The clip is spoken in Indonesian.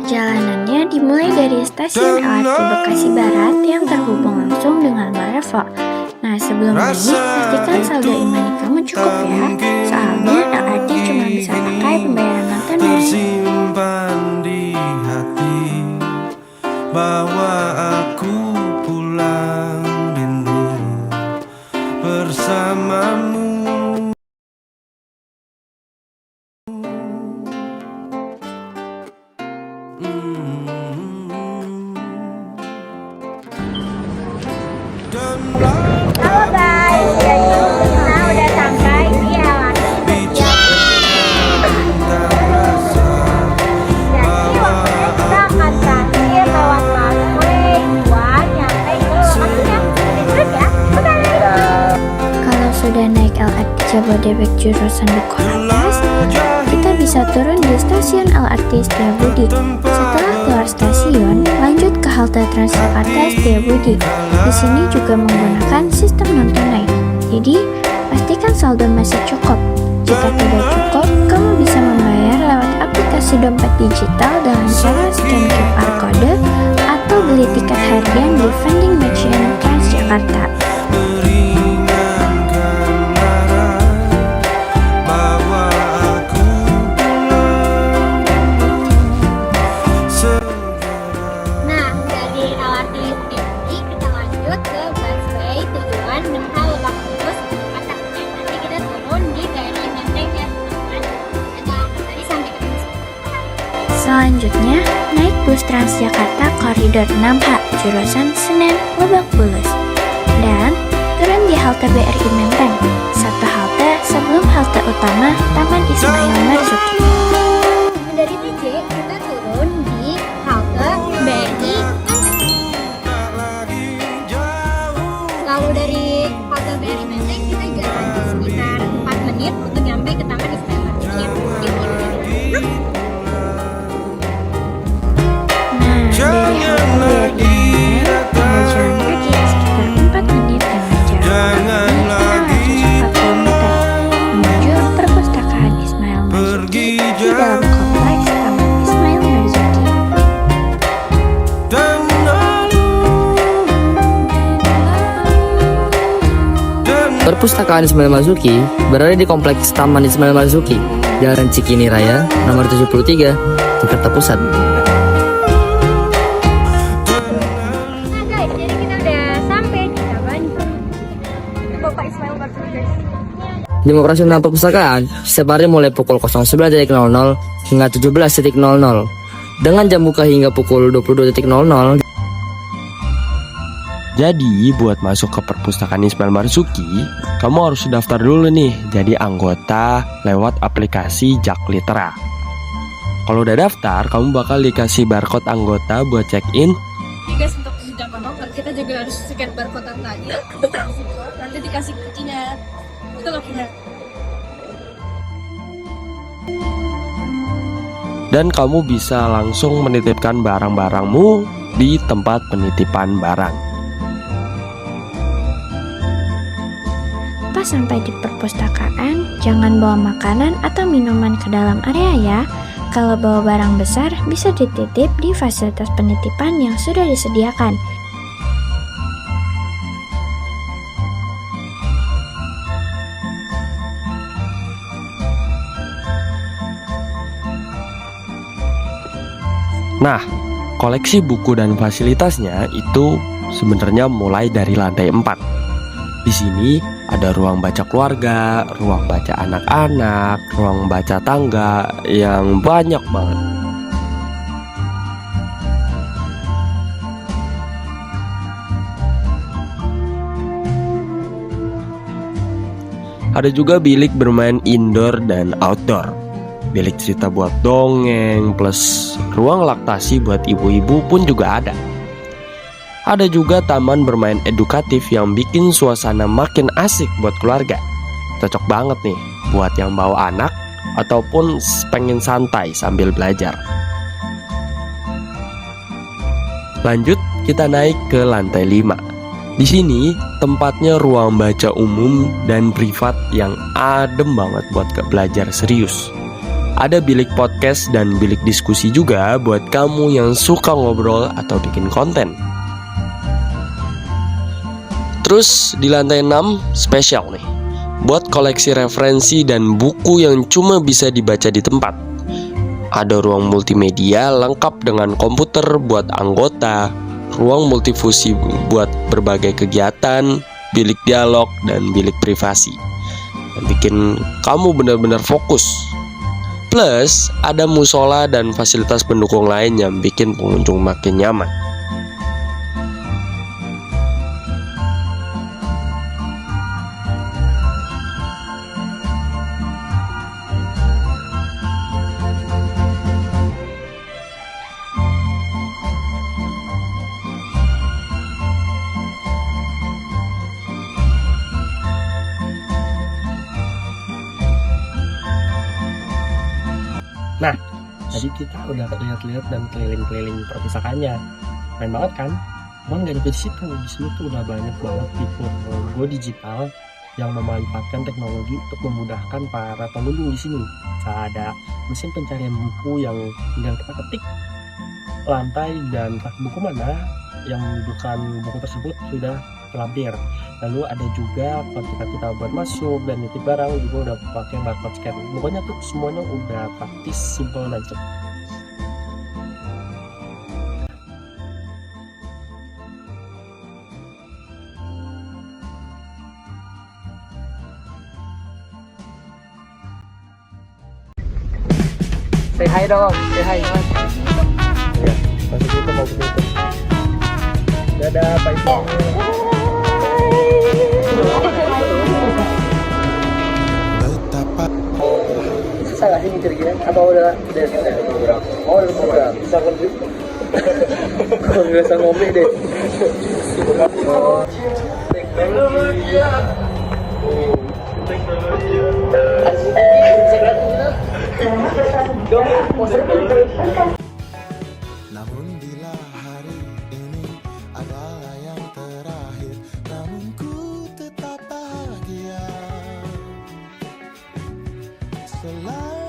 Perjalanannya dimulai dari stasiun LRT Bekasi Barat yang terhubung langsung dengan Marevo. Nah, sebelum naik, pastikan saldo e-money kamu cukup ya. Soalnya LRT cuma bisa pakai pembayaran non tunai. Tersimpan di hati bahwa aku pulang rindu bersamamu. Halo guys, jadi kita udah sampai di LRT. Jadi waktunya kita akan transit lewat busway 2 nyampe ke lokasinya. Terus ya, Kalau sudah naik LRT Jabodebek jurusan Duku Atas, kita bisa turun di stasiun LRT Setiabudi. Setelah keluar stasiun, lanjut ke halte Transjakarta Setiabudi. Di sini juga menggunakan sistem non tunai. Jadi, pastikan saldo masih cukup. Jika tidak cukup, kamu bisa membayar lewat aplikasi dompet digital dengan cara scan QR code atau beli tiket harian di vending machine Transjakarta. nah dari LRT Setiabudi kita lanjut ke busway tujuan Menha Lebak Bulus. Nanti kita turun di KRI Menteng ya teman-teman. Tadi sampai ketemu. Selanjutnya, naik bus Transjakarta Koridor 6H jurusan Senen Lebak Bulus dan turun di halte BRI Menteng, satu halte sebelum halte utama Taman Ismail Marzuki. Dari TJ kita turun di halte BRI Menteng. Lalu dari halte BRI Menteng kita jalan sekitar 4 menit untuk nyampe ke Taman Ismail Marzuki yang di Pondok. Nah, dari halte BRI Menteng, tinggal jalan kaki sekitar 4 menit dengan jarak kurang lebih 640 meter menuju perpustakaan Ismail Marzuki di dalam kompleks Taman Ismail Marzuki. Perpustakaan Ismail Marzuki berada di Kompleks Taman Ismail Marzuki, Jalan Cikini Raya, nomor 73, Jakarta Pusat. Nah guys, jadi kita udah sampai di Taman. Itu Bapak Ismail Marzuki guys. Jam operasional perpustakaan setiap hari mulai pukul 09.00 hingga 17.00 dengan jam buka hingga pukul 22.00. Jadi buat masuk ke perpustakaan Ismail Marzuki, kamu harus daftar dulu nih jadi anggota lewat aplikasi Jaklitera. Kalau udah daftar, kamu bakal dikasih barcode anggota buat check-in. Jadi guys, untuk menjaga nomor kita juga harus scan barcode yang tadi. Nanti dikasih kuncinya. Itu loh kita. Dan kamu bisa langsung menitipkan barang-barangmu di tempat penitipan barang. Pas sampai di perpustakaan, jangan bawa makanan atau minuman ke dalam area ya. Kalau bawa barang besar, bisa dititip di fasilitas penitipan yang sudah disediakan. Nah, koleksi buku dan fasilitasnya itu sebenarnya mulai dari lantai 4. Di sini ada ruang baca keluarga, ruang baca anak-anak, ruang baca tangga yang banyak banget. Ada juga bilik bermain indoor dan outdoor, bilik cerita buat dongeng, plus ruang laktasi buat ibu-ibu pun juga ada. Ada juga taman bermain edukatif yang bikin suasana makin asik buat keluarga. Cocok banget nih buat yang bawa anak ataupun pengen santai sambil belajar. Lanjut, kita naik ke lantai 5. Di sini tempatnya ruang baca umum dan privat yang adem banget buat belajar serius. Ada bilik podcast dan bilik diskusi juga buat kamu yang suka ngobrol atau bikin konten. Terus di lantai 6 spesial nih, buat koleksi referensi dan buku yang cuma bisa dibaca di tempat. Ada ruang multimedia lengkap dengan komputer buat anggota, ruang multifusi buat berbagai kegiatan, bilik dialog, dan bilik privasi yang bikin kamu benar-benar fokus. Plus, ada musola dan fasilitas pendukung lain yang bikin pengunjung makin nyaman. Nah, tadi kita udah lihat-lihat dan keliling-keliling perpustakaannya. Keren banget kan? Cuman gak nyampe di situ. Di sini tuh udah banyak banget fitur logo digital yang memanfaatkan teknologi untuk memudahkan para pengunjung di sini. Ada mesin pencarian buku yang tinggal kita ketik lantai dan rak buku mana yang menunjukkan buku tersebut sudah terlampir. Lalu ada juga ketika kita buat masuk dan nitip barang juga udah pakai barcode scan. Pokoknya tuh semuanya udah praktis, simple dan cepat. Say hi dong, say hi dong. Ya, masuk itu mau tutup. Dadah, Pak Ibu. Susah gak sih mikir gini? Apa udah gitu? Oh udah program. Bisa lebih. Kalau biasa ngomong deh. Oh. Namun bila hari ini adalah yang terakhir, namun ku tetap bahagia. Selalu